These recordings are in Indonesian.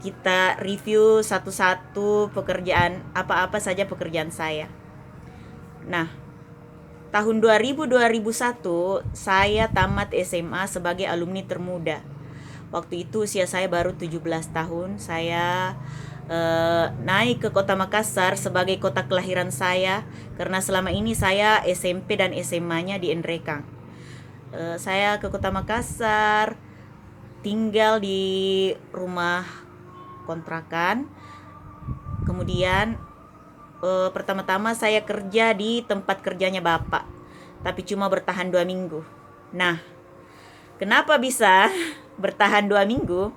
kita review satu-satu pekerjaan, apa-apa saja pekerjaan saya. Nah, tahun 2000-2001 saya tamat SMA sebagai alumni termuda. Waktu itu usia saya baru 17 tahun. Saya naik ke kota Makassar sebagai kota kelahiran saya, karena selama ini saya SMP dan SMA-nya di Nrekang. Saya ke kota Makassar, tinggal di rumah kontrakan. Kemudian pertama-tama saya kerja di tempat kerjanya bapak, tapi cuma bertahan 2 minggu. Nah, kenapa bisa bertahan 2 minggu?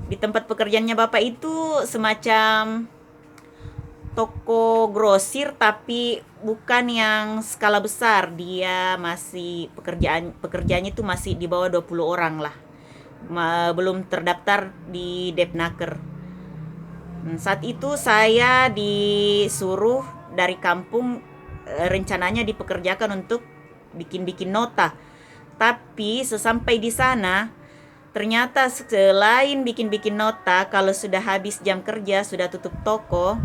Di tempat pekerjaannya bapak itu semacam toko grosir, tapi bukan yang skala besar. Dia masih pekerjaannya itu masih di bawah 20 orang lah. Belum terdaftar di Depnaker. Saat itu saya disuruh dari kampung, rencananya dipekerjakan untuk bikin-bikin nota. Tapi sesampai di sana, ternyata selain bikin-bikin nota, kalau sudah habis jam kerja, sudah tutup toko,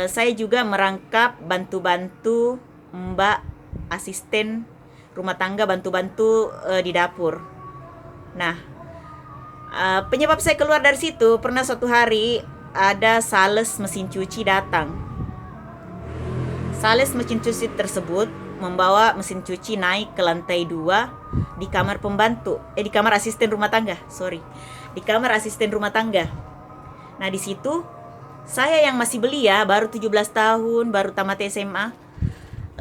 saya juga merangkap bantu-bantu mbak asisten rumah tangga, bantu-bantu di dapur. Nah, penyebab saya keluar dari situ, pernah suatu hari ada sales mesin cuci datang. Sales mesin cuci tersebut membawa mesin cuci naik ke lantai 2 di kamar pembantu, di kamar asisten rumah tangga, di kamar asisten rumah tangga. Nah, di situ saya yang masih belia, baru 17 tahun, baru tamat SMA,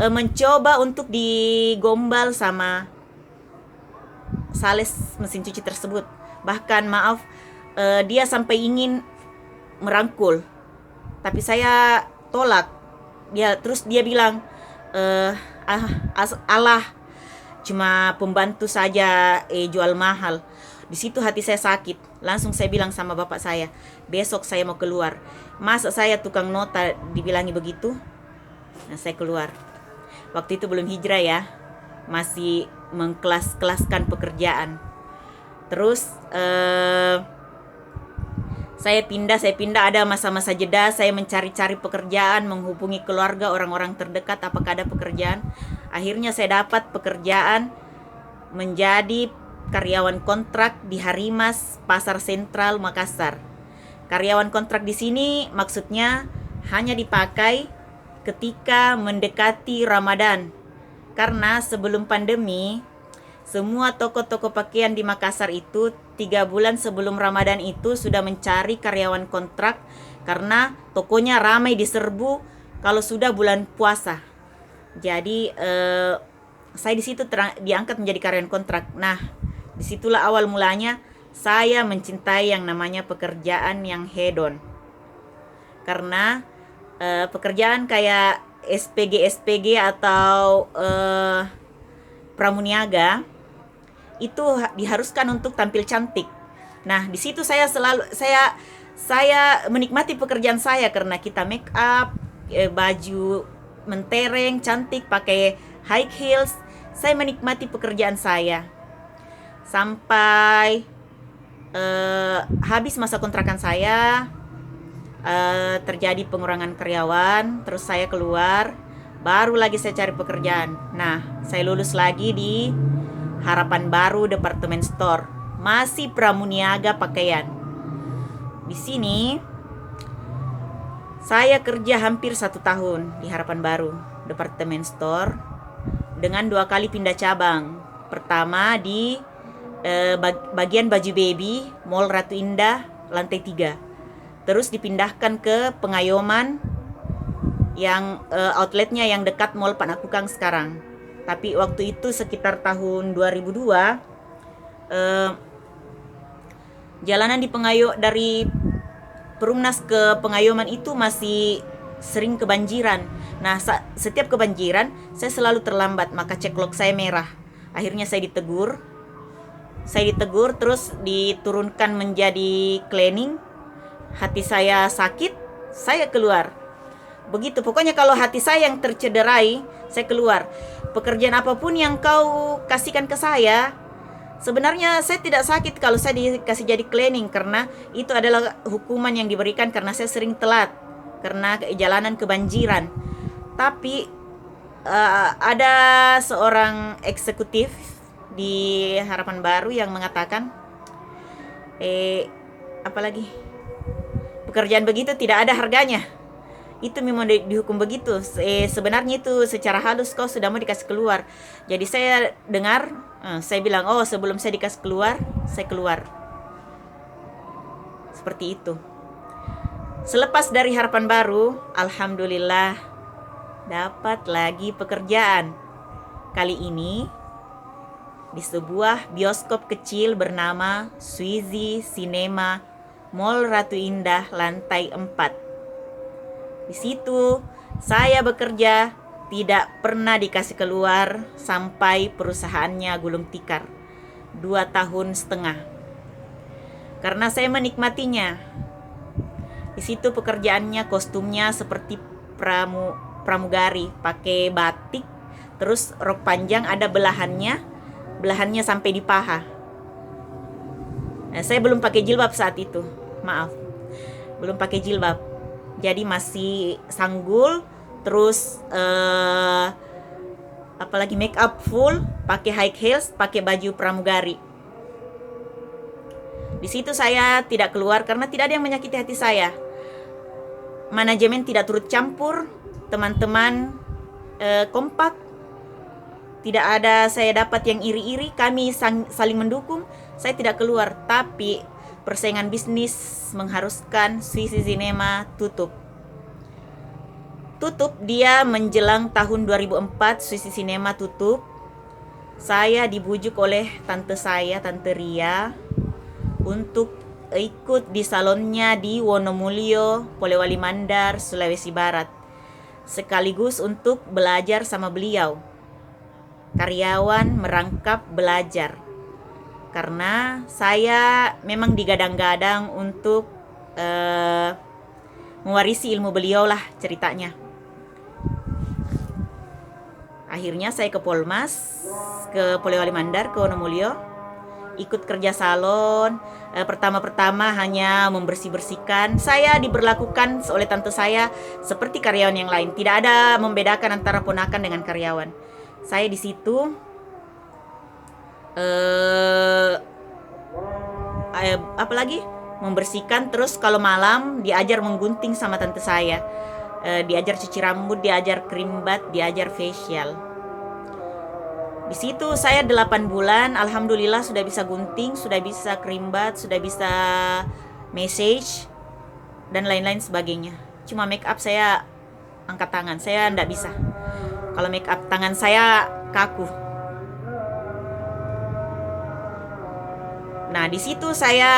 mencoba untuk digombal sama sales mesin cuci tersebut. Bahkan dia sampai ingin merangkul, tapi saya tolak. Terus dia bilang, alah, cuma pembantu saja, jual mahal. Di situ hati saya sakit. Langsung saya bilang sama bapak saya, besok saya mau keluar. Masa saya tukang nota dibilangi begitu? Nah, saya keluar. Waktu itu belum hijrah ya, masih mengkelas-kelaskan pekerjaan. Terus saya pindah, ada masa-masa jeda, saya mencari-cari pekerjaan, menghubungi keluarga, orang-orang terdekat, apakah ada pekerjaan. Akhirnya saya dapat pekerjaan menjadi karyawan kontrak di Harimas, Pasar Sentral, Makassar. Karyawan kontrak di sini maksudnya hanya dipakai ketika mendekati Ramadan. Karena sebelum pandemi, semua toko-toko pakaian di Makassar itu 3 bulan sebelum Ramadan itu sudah mencari karyawan kontrak, karena tokonya ramai diserbu kalau sudah bulan puasa. Jadi saya di situ diangkat menjadi karyawan kontrak. Nah, disitulah awal mulanya saya mencintai yang namanya pekerjaan yang hedon. Karena pekerjaan kayak SPG atau pramuniaga itu diharuskan untuk tampil cantik. Nah, di situ saya menikmati pekerjaan saya karena kita make up, baju mentereng, cantik, pakai high heels. Saya menikmati pekerjaan saya. Sampai habis masa kontrakan saya, terjadi pengurangan karyawan, terus saya keluar, baru lagi saya cari pekerjaan. Nah, saya lulus lagi di Harapan Baru Department Store, masih pramuniaga pakaian. Di sini saya kerja hampir 1 tahun di Harapan Baru Department Store dengan 2 kali pindah cabang. Pertama di bagian baju baby, Mall Ratu Indah, lantai 3. Terus dipindahkan ke Pengayoman yang outletnya yang dekat Mall Panakukang sekarang. Tapi waktu itu sekitar tahun 2002, jalanan di dari Perumnas ke Pengayoman itu masih sering kebanjiran. Nah, setiap kebanjiran saya selalu terlambat, maka cek-log saya merah. Akhirnya saya ditegur, terus diturunkan menjadi cleaning. Hati saya sakit, saya keluar. Begitu, pokoknya kalau hati saya yang tercederai, saya keluar. Pekerjaan apapun yang kau kasihkan ke saya Sebenarnya saya tidak sakit kalau saya dikasih jadi cleaning, karena itu adalah hukuman yang diberikan karena saya sering telat karena jalanan kebanjiran. Tapi ada seorang eksekutif di Harapan Baru yang mengatakan, apalagi pekerjaan begitu tidak ada harganya. Itu memang dihukum begitu. Sebenarnya itu secara halus kau sudah mau dikasih keluar. Jadi saya dengar, saya bilang, oh sebelum saya dikasih keluar, saya keluar. Seperti itu. Selepas dari Harapan Baru, alhamdulillah dapat lagi pekerjaan. Kali ini di sebuah bioskop kecil bernama Swizy Cinema, Mall Ratu Indah, lantai 4. Di situ saya bekerja, tidak pernah dikasih keluar sampai perusahaannya gulung tikar 2,5 tahun. Karena saya menikmatinya. Di situ pekerjaannya, kostumnya seperti pramugari, pakai batik, terus rok panjang ada belahannya sampai di paha. Nah, saya belum pakai jilbab saat itu, maaf, belum pakai jilbab. Jadi masih sanggul, terus apalagi make up full, pakai high heels, pakai baju pramugari. Di situ saya tidak keluar karena tidak ada yang menyakiti hati saya. Manajemen tidak turut campur, teman-teman kompak, tidak ada saya dapat yang iri-iri, kami saling mendukung. Saya tidak keluar, tapi persaingan bisnis mengharuskan Swizy Cinema tutup. Dia menjelang tahun 2004, Swizy Cinema tutup. Saya dibujuk oleh tante saya, Tante Ria, untuk ikut di salonnya di Wonomulyo, Polewali Mandar, Sulawesi Barat, sekaligus untuk belajar sama beliau. Karyawan merangkap belajar, karena saya memang digadang-gadang untuk mewarisi ilmu beliau lah ceritanya. Akhirnya saya ke Polmas, ke Polewali Mandar, ke Wonomulyo, ikut kerja salon. Pertama-pertama hanya membersih-bersihkan. Saya diberlakukan oleh tante saya seperti karyawan yang lain. Tidak ada membedakan antara ponakan dengan karyawan. Saya di situ apalagi membersihkan, terus kalau malam diajar menggunting sama tante saya. Diajar cuci rambut, diajar krim bat, diajar facial. Di situ saya 8 bulan, alhamdulillah sudah bisa gunting, sudah bisa krim bat, sudah bisa massage dan lain-lain sebagainya. Cuma make up saya angkat tangan, saya enggak bisa. Kalau make up tangan saya kaku. Nah, di situ saya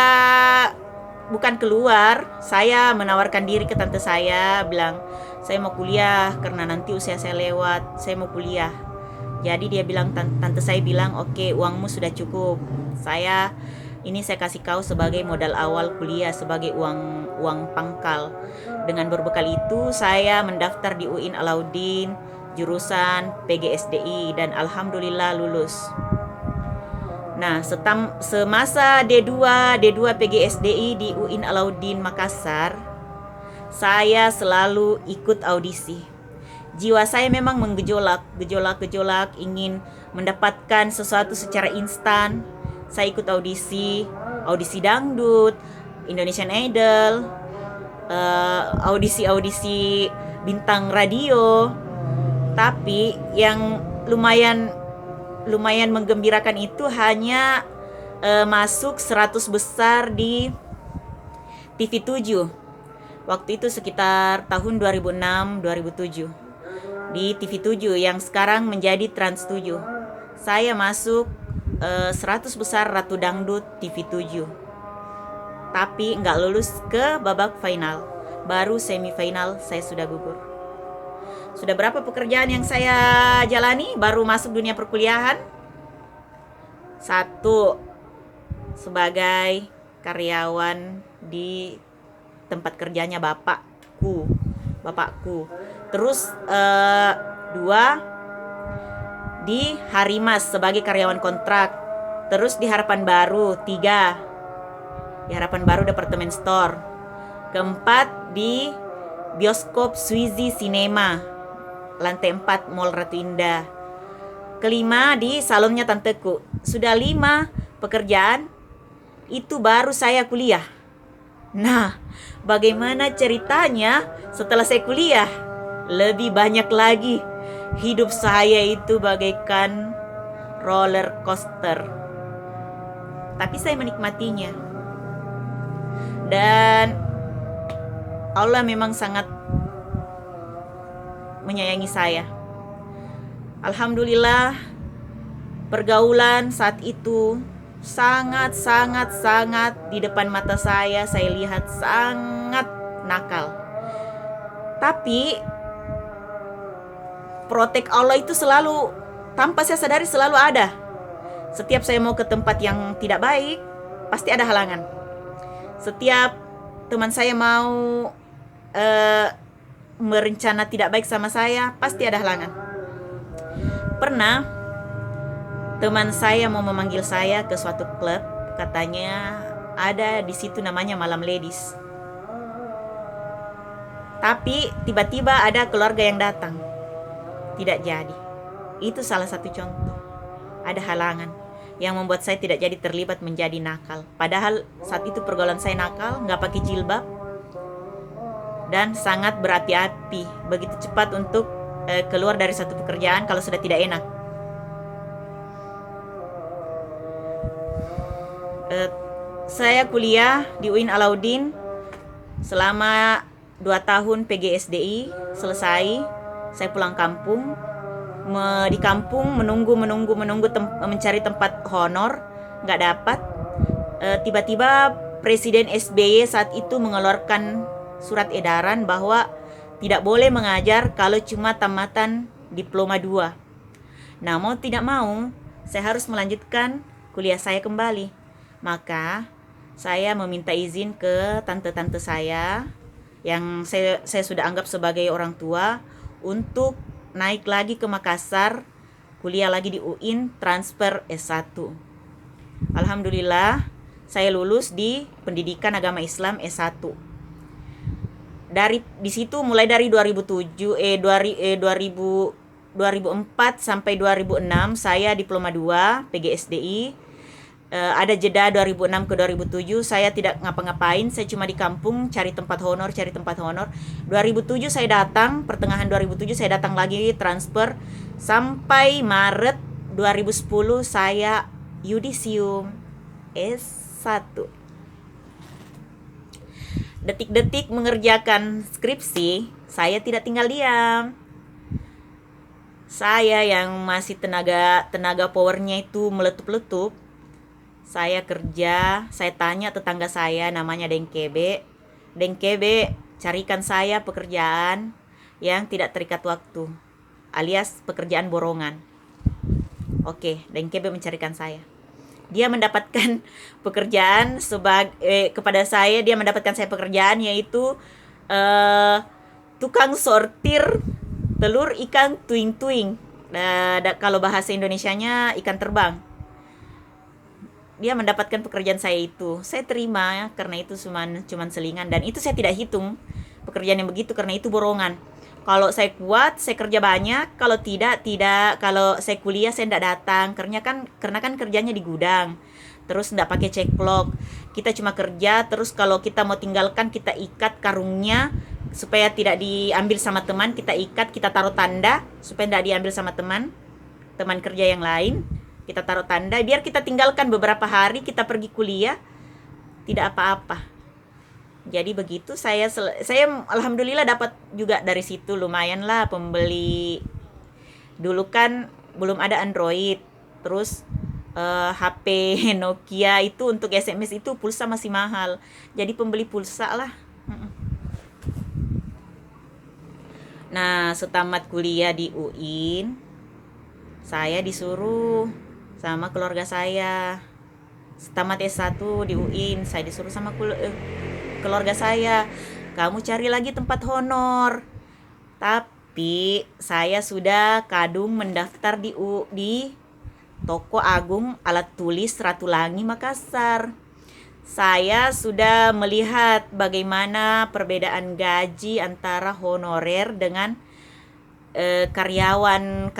bukan keluar, saya menawarkan diri ke tante saya, bilang, saya mau kuliah karena nanti usia saya lewat, saya mau kuliah. Jadi dia bilang, tante saya bilang, oke, uangmu sudah cukup. Saya kasih kau sebagai modal awal kuliah, sebagai uang pangkal. Dengan berbekal itu saya mendaftar di UIN Alauddin, jurusan PGSDI, dan alhamdulillah lulus. Nah, semasa D2 PGSDI di UIN Alauddin Makassar, saya selalu ikut audisi. Jiwa saya memang menggejolak, ingin mendapatkan sesuatu secara instan. Saya ikut audisi dangdut, Indonesian Idol, audisi bintang radio. Tapi yang lumayan menggembirakan itu hanya masuk 100 besar di TV7. Waktu itu sekitar tahun 2006-2007. Di TV7 yang sekarang menjadi Trans 7. Saya masuk 100 besar Ratu Dangdut TV7. Tapi nggak lulus ke babak final. Baru semifinal saya sudah gugur. Sudah berapa pekerjaan yang saya jalani baru masuk dunia perkuliahan? 1, sebagai karyawan di tempat kerjanya bapakku. Terus 2, di Harimas sebagai karyawan kontrak. Terus di Harapan Baru 3, di Harapan Baru Department Store. Keempat di Bioskop Suizi Cinema, lantai 4 Mall Ratu Indah. Kelima di salonnya tanteku. Sudah 5 pekerjaan, itu baru saya kuliah. Nah, bagaimana ceritanya setelah saya kuliah? Lebih banyak lagi. Hidup saya itu bagaikan roller coaster. Tapi saya menikmatinya. Dan Allah memang sangat menyayangi saya. Alhamdulillah, pergaulan saat itu sangat di depan mata saya lihat sangat nakal. Tapi protek Allah itu selalu, tanpa saya sadari, selalu ada. Setiap saya mau ke tempat yang tidak baik, pasti ada halangan. Setiap teman saya mau merencana tidak baik sama saya, pasti ada halangan. Pernah teman saya mau memanggil saya ke suatu klub, katanya ada di situ namanya Malam Ladies. Tapi tiba-tiba ada keluarga yang datang. Tidak jadi. Itu salah satu contoh. Ada halangan yang membuat saya tidak jadi terlibat menjadi nakal. Padahal saat itu pergaulan saya nakal, nggak pakai jilbab, dan sangat berapi-api. Begitu cepat untuk keluar dari satu pekerjaan kalau sudah tidak enak. Saya kuliah di UIN Alauddin selama 2 tahun PGSDI. Selesai, saya pulang kampung. Di kampung menunggu mencari tempat honor, nggak dapat. Tiba-tiba Presiden SBY saat itu mengeluarkan surat edaran bahwa tidak boleh mengajar kalau cuma tamatan diploma 2. Nah, mau tidak mau, saya harus melanjutkan kuliah saya kembali. Maka saya meminta izin ke tante-tante saya yang saya sudah anggap sebagai orang tua untuk naik lagi ke Makassar, kuliah lagi di UIN, transfer S1. Alhamdulillah, saya lulus di Pendidikan Agama Islam S1. Di situ mulai dari 2004 sampai 2006 saya diploma 2 PGSDI. Ada jeda 2006 ke 2007 saya tidak ngapa-ngapain, saya cuma di kampung cari tempat honor. 2007 saya datang, pertengahan 2007 saya datang lagi transfer sampai Maret 2010 saya yudisium S1. Detik-detik mengerjakan skripsi, saya tidak tinggal diam. Saya yang masih tenaga powernya itu meletup-letup, saya kerja, saya tanya tetangga saya namanya Dengkebe, carikan saya pekerjaan yang tidak terikat waktu, alias pekerjaan borongan. Oke, Dengkebe mencarikan saya. Dia mendapatkan pekerjaan kepada saya, dia mendapatkan saya pekerjaan yaitu tukang sortir telur ikan tuing-tuing. Kalau bahasa Indonesianya ikan terbang. Dia mendapatkan pekerjaan saya itu. Saya terima ya, karena itu cuman selingan, dan itu saya tidak hitung pekerjaan yang begitu karena itu borongan. Kalau saya kuat, saya kerja banyak. Kalau tidak. Kalau saya kuliah, saya tidak datang. Karena kan kerjanya di gudang. Terus tidak pakai ceklok. Kita cuma kerja. Terus kalau kita mau tinggalkan, kita ikat karungnya supaya tidak diambil sama teman. Kita ikat, kita taruh tanda supaya tidak diambil sama teman kerja yang lain. Kita taruh tanda biar kita tinggalkan beberapa hari, kita pergi kuliah tidak apa-apa. Jadi begitu saya alhamdulillah dapat juga dari situ, lumayan lah pembeli. Dulu kan belum ada Android, terus HP Nokia itu untuk SMS itu pulsa masih mahal, jadi pembeli pulsa lah. Nah, setamat kuliah di UIN, saya disuruh sama keluarga saya. Setamat S1 di UIN, saya disuruh sama keluarga saya, kamu cari lagi tempat honor. Tapi saya sudah kadung mendaftar di Toko Agung Alat Tulis Ratulangi Makassar. Saya sudah melihat bagaimana perbedaan gaji antara honorer dengan karyawan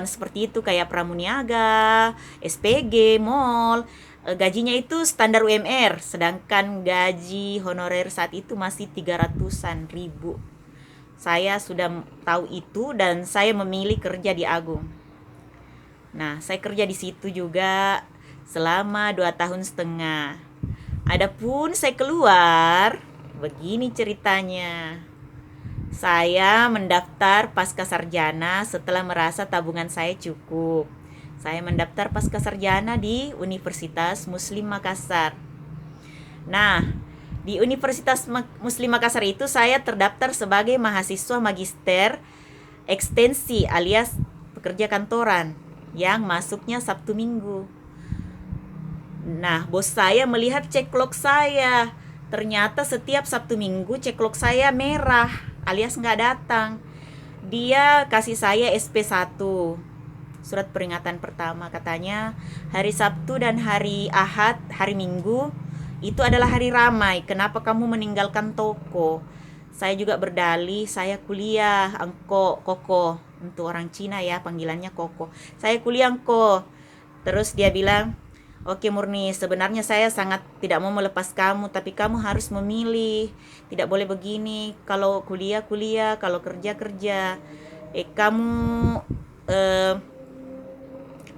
seperti itu kayak pramuniaga, SPG, mall. Gajinya itu standar UMR, sedangkan gaji honorer saat itu masih 300-an ribu. Saya sudah tahu itu dan saya memilih kerja di Agung. Nah, saya kerja di situ juga selama 2 tahun setengah. Adapun saya keluar, begini ceritanya. Saya mendaftar pasca sarjana setelah merasa tabungan saya cukup. Saya mendaftar pasca sarjana di Universitas Muslim Makassar. Nah, di Universitas Muslim Makassar itu saya terdaftar sebagai mahasiswa magister ekstensi alias pekerja kantoran yang masuknya Sabtu Minggu. Nah, bos saya melihat ceklok saya. Ternyata setiap Sabtu Minggu ceklok saya merah alias nggak datang. Dia kasih saya SP1, surat peringatan pertama. Katanya hari Sabtu dan hari Ahad, hari Minggu itu adalah hari ramai. Kenapa kamu meninggalkan toko? Saya juga berdalih, saya kuliah, koko. Untuk orang Cina ya, panggilannya koko. Saya kuliah engko. Terus dia bilang, oke Murni, sebenarnya saya sangat tidak mau melepas kamu, tapi kamu harus memilih. Tidak boleh begini, kalau kuliah, kalau kerja.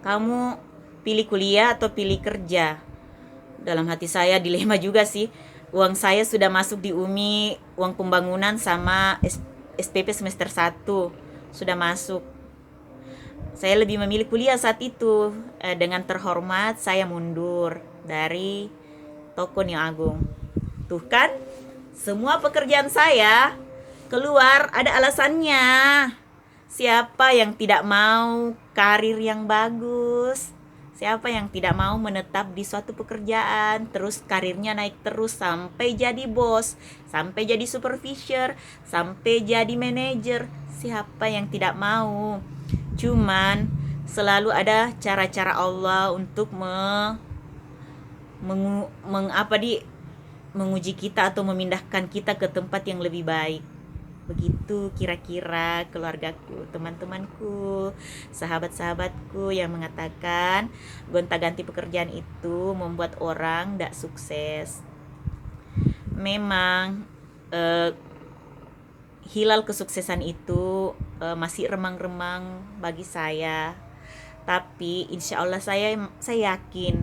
Kamu pilih kuliah atau pilih kerja? Dalam hati saya dilema juga sih. Uang saya sudah masuk di UMI, uang pembangunan sama SPP semester 1 sudah masuk. Saya lebih memilih kuliah saat itu. Dengan terhormat saya mundur dari toko Neo Agung. Tuh kan, semua pekerjaan saya keluar ada alasannya. Siapa yang tidak mau karir yang bagus? Siapa yang tidak mau menetap di suatu pekerjaan, terus karirnya naik terus sampai jadi bos, sampai jadi supervisor, sampai jadi manajer? Siapa yang tidak mau? Cuman selalu ada cara-cara Allah untuk menguji kita atau memindahkan kita ke tempat yang lebih baik. Begitu kira-kira keluargaku, teman-temanku, sahabat-sahabatku yang mengatakan gonta-ganti pekerjaan itu membuat orang tidak sukses. Memang hilal kesuksesan itu masih remang-remang bagi saya. Tapi insya Allah saya yakin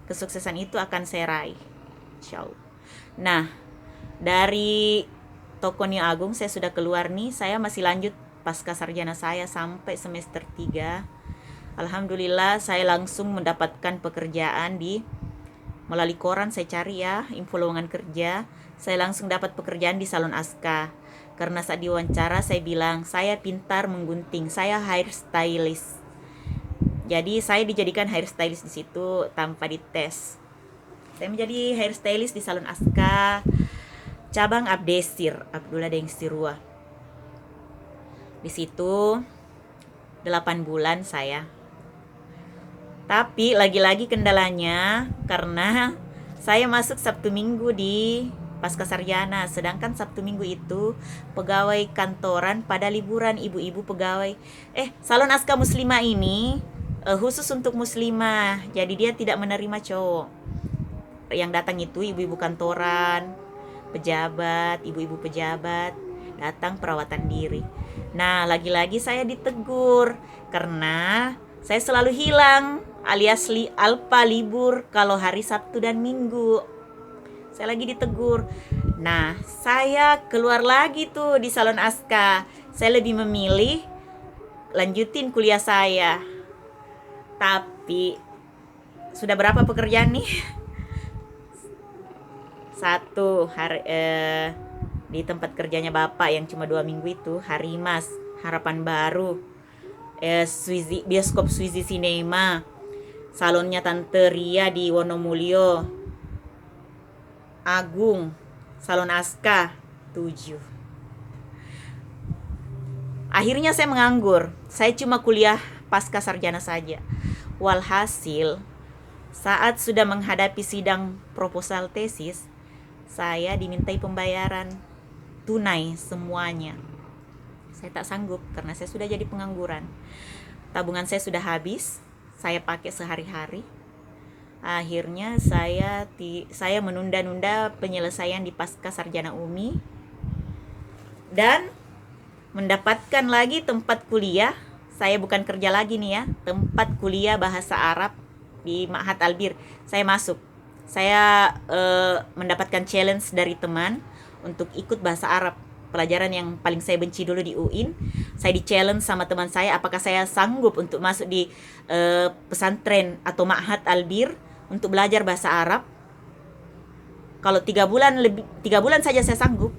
kesuksesan itu akan saya raih, insya Allah. Nah, dari toko Neo Agung saya sudah keluar nih. Saya masih lanjut pasca sarjana saya sampai semester 3. Alhamdulillah saya langsung mendapatkan pekerjaan melalui koran. Saya cari ya info lowongan kerja. Saya langsung dapat pekerjaan di salon Aska. Karena saat diwawancara saya bilang saya pintar menggunting, saya hairstylist. Jadi saya dijadikan hairstylist di situ tanpa dites. Saya menjadi hairstylist di salon Aska, cabang Abdesir, Abdullah Dengsirua. Di situ 8 bulan saya. Tapi lagi-lagi kendalanya karena saya masuk Sabtu Minggu di pasca sarjana, sedangkan Sabtu Minggu itu pegawai kantoran pada liburan, ibu-ibu pegawai. Salon Aska Muslimah ini khusus untuk muslimah. Jadi dia tidak menerima cowok. Yang datang itu ibu-ibu kantoran, pejabat, ibu-ibu pejabat, datang perawatan diri. Nah, lagi-lagi saya ditegur karena saya selalu hilang alias alpa libur kalau hari Sabtu dan Minggu. Saya lagi ditegur. Nah, saya keluar lagi tuh di salon Aska. Saya lebih memilih lanjutin kuliah saya. Tapi sudah berapa pekerjaan nih? Satu hari di tempat kerjanya bapak yang cuma 2 minggu itu, Harimas, Harapan Baru, bioskop Swizy Cinema, salonnya Tante Ria di Wonomulyo, Agung, salon Aska 7. Akhirnya saya menganggur. Saya cuma kuliah pasca sarjana saja. Walhasil, saat sudah menghadapi sidang proposal tesis, saya dimintai pembayaran tunai semuanya. Saya tak sanggup karena saya sudah jadi pengangguran. Tabungan saya sudah habis, saya pakai sehari-hari. Akhirnya saya menunda-nunda penyelesaian di pasca sarjana UMI dan mendapatkan lagi tempat kuliah. Saya bukan kerja lagi nih ya, tempat kuliah bahasa Arab di Ma'had Albir. Saya masuk. Saya mendapatkan challenge dari teman untuk ikut bahasa Arab, pelajaran yang paling saya benci dulu di UIN. Saya di challenge sama teman saya, apakah saya sanggup untuk masuk di pesantren atau Ma'had Albir untuk belajar bahasa Arab. Kalau 3 bulan saja saya sanggup,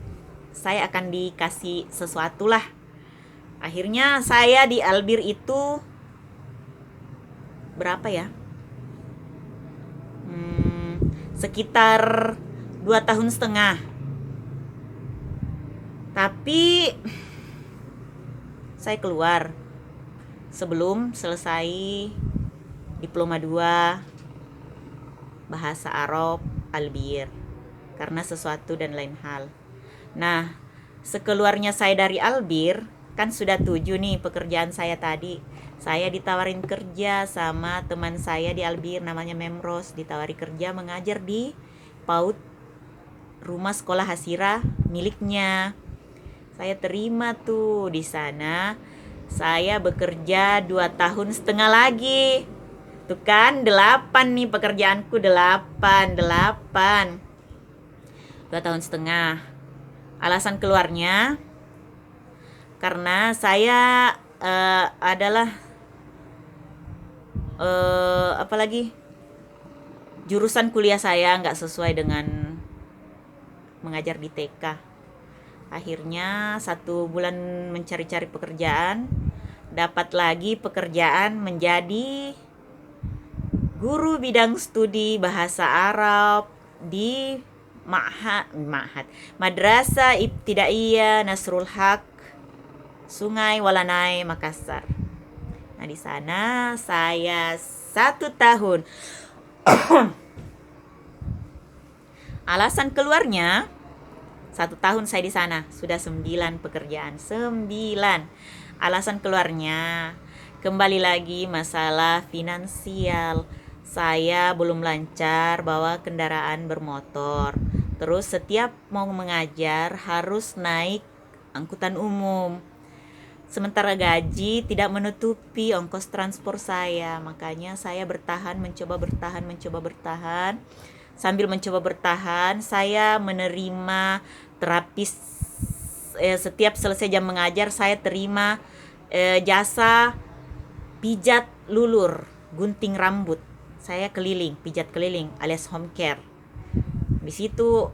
saya akan dikasih sesuatu lah. Akhirnya saya di Albir itu berapa ya? Sekitar 2 tahun setengah. Tapi saya keluar sebelum selesai diploma 2 bahasa Arab Albir karena sesuatu dan lain hal. Nah, sekeluarnya saya dari Albir, kan sudah 7 nih pekerjaan saya tadi. Saya ditawarin kerja sama teman saya di Albir, namanya Memros. Ditawari kerja mengajar di PAUD rumah sekolah Hasira miliknya. Saya terima tuh di sana. Saya bekerja 2 tahun setengah lagi. Tuh kan 8 nih pekerjaanku, 8. 2 tahun setengah. Alasan keluarnya karena saya adalah jurusan kuliah saya nggak sesuai dengan mengajar di TK. Akhirnya 1 bulan mencari-cari pekerjaan, dapat lagi pekerjaan menjadi guru bidang studi bahasa Arab di Madrasah Ibtidaiyah Nasrul Haq Sungai Walanai, Makassar. Nah, di sana saya 1 tahun. Alasan keluarnya 1 tahun saya di sana, sudah 9 pekerjaan, 9. Alasan keluarnya kembali lagi masalah finansial. Saya belum lancar bawa kendaraan bermotor. Terus setiap mau mengajar harus naik angkutan umum. Sementara gaji tidak menutupi ongkos transport saya. Makanya saya mencoba bertahan. Sambil mencoba bertahan, saya menerima terapis. Setiap selesai jam mengajar, saya terima jasa pijat lulur, gunting rambut. Saya keliling, pijat keliling alias home care. Di situ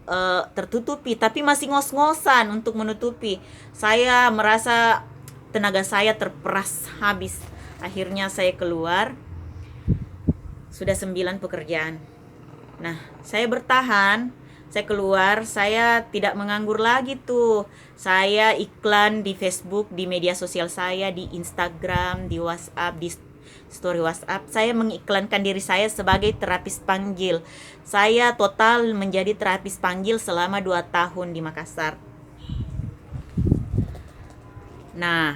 tertutupi, tapi masih ngos-ngosan untuk menutupi. Saya merasa tenaga saya terperas habis. Akhirnya saya keluar. Sudah 9 pekerjaan. Nah, saya bertahan. Saya keluar, saya tidak menganggur lagi tuh. Saya iklan di Facebook, di media sosial saya, di Instagram, di WhatsApp, di story WhatsApp. Saya mengiklankan diri saya sebagai terapis panggil. Saya total menjadi terapis panggil selama 2 tahun di Makassar. Nah,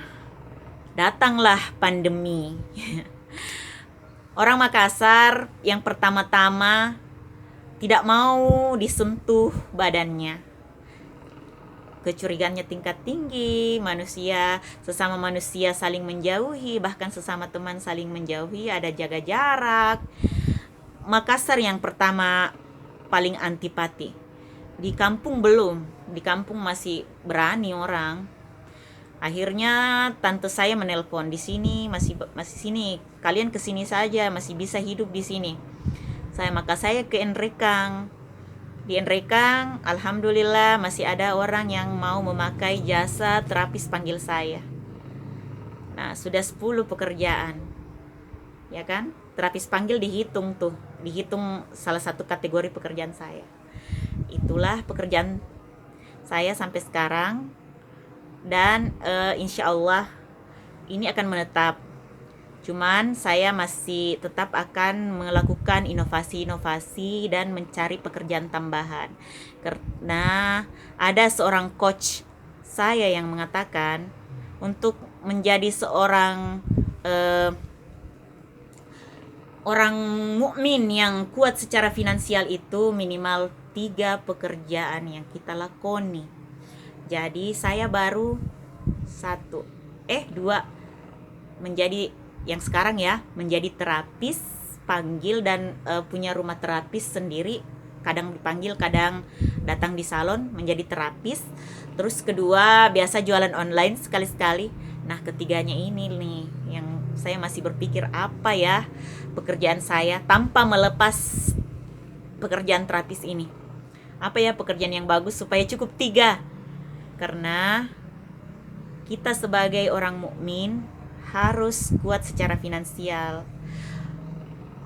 datanglah pandemi. Orang Makassar yang pertama-tama tidak mau disentuh badannya. Kecurigaannya tingkat tinggi, sesama manusia saling menjauhi, bahkan sesama teman saling menjauhi, ada jaga jarak. Makassar yang pertama paling antipati. Di kampung belum, di kampung masih berani orang. Akhirnya tante saya menelpon, di sini masih sini, kalian ke sini saja, masih bisa hidup di sini. Maka saya ke Enrekang. Di Enrekang, alhamdulillah masih ada orang yang mau memakai jasa terapis panggil saya. Nah, sudah 10 pekerjaan. Ya kan? Terapis panggil dihitung salah satu kategori pekerjaan saya. Itulah pekerjaan saya sampai sekarang. Dan insya Allah ini akan menetap. Cuman saya masih tetap akan melakukan inovasi-inovasi dan mencari pekerjaan tambahan. Karena ada seorang coach saya yang mengatakan untuk menjadi seorang orang mukmin yang kuat secara finansial itu minimal 3 pekerjaan yang kita lakoni. Jadi saya baru dua menjadi yang sekarang ya, menjadi terapis panggil dan punya rumah terapis sendiri, kadang dipanggil kadang datang di salon menjadi terapis. Terus kedua biasa jualan online sekali-sekali. Nah ketiganya ini nih yang saya masih berpikir apa ya pekerjaan saya tanpa melepas pekerjaan terapis ini. Apa ya pekerjaan yang bagus supaya cukup 3. Karena kita sebagai orang mukmin harus kuat secara finansial.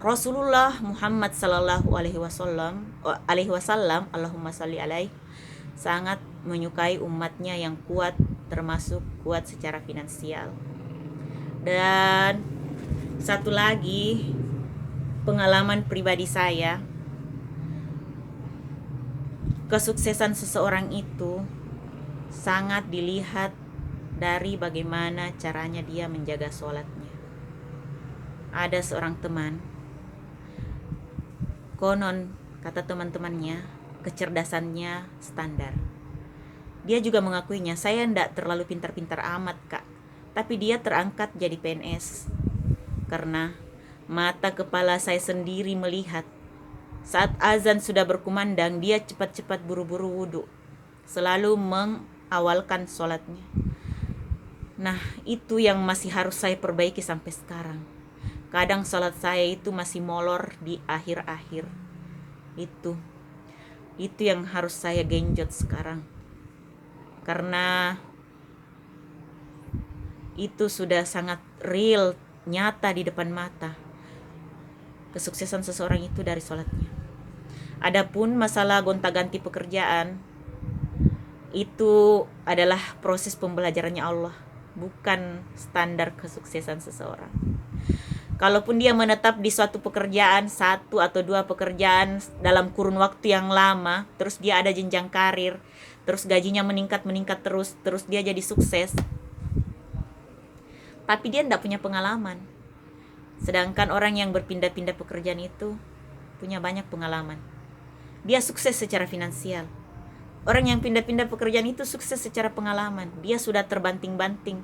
Rasulullah Muhammad sallallahu alaihi wasallam Allahumma salli alaihi sangat menyukai umatnya yang kuat, termasuk kuat secara finansial. Dan satu lagi pengalaman pribadi saya, kesuksesan seseorang itu sangat dilihat dari bagaimana caranya dia menjaga sholatnya. Ada seorang teman, konon kata teman-temannya kecerdasannya standar. Dia juga mengakuinya, saya tidak terlalu pintar-pintar amat kak, tapi dia terangkat jadi PNS. Karena mata kepala saya sendiri melihat saat azan sudah berkumandang, dia cepat-cepat buru-buru wudhu, selalu mengawalkan sholatnya. Nah itu yang masih harus saya perbaiki sampai sekarang. Kadang sholat saya itu masih molor di akhir-akhir. Itu yang harus saya genjot sekarang. Karena itu sudah sangat real, nyata di depan mata. Kesuksesan seseorang itu dari sholatnya. Adapun masalah gonta-ganti pekerjaan, itu adalah proses pembelajarannya Allah, bukan standar kesuksesan seseorang. Kalaupun dia menetap di suatu pekerjaan, 1 atau 2 pekerjaan dalam kurun waktu yang lama, terus dia ada jenjang karir, terus gajinya meningkat terus dia jadi sukses, tapi dia tidak punya pengalaman. Sedangkan orang yang berpindah-pindah pekerjaan itu punya banyak pengalaman. Dia sukses secara finansial. Orang yang pindah-pindah pekerjaan itu sukses secara pengalaman. Dia sudah terbanting-banting,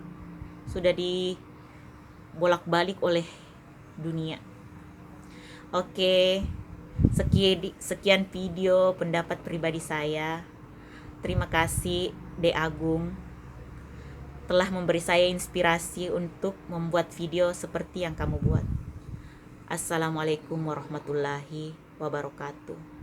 sudah dibolak-balik oleh dunia. Oke, sekian video pendapat pribadi saya. Terima kasih De Agung telah memberi saya inspirasi untuk membuat video seperti yang kamu buat. Assalamualaikum warahmatullahi wabarakatuh.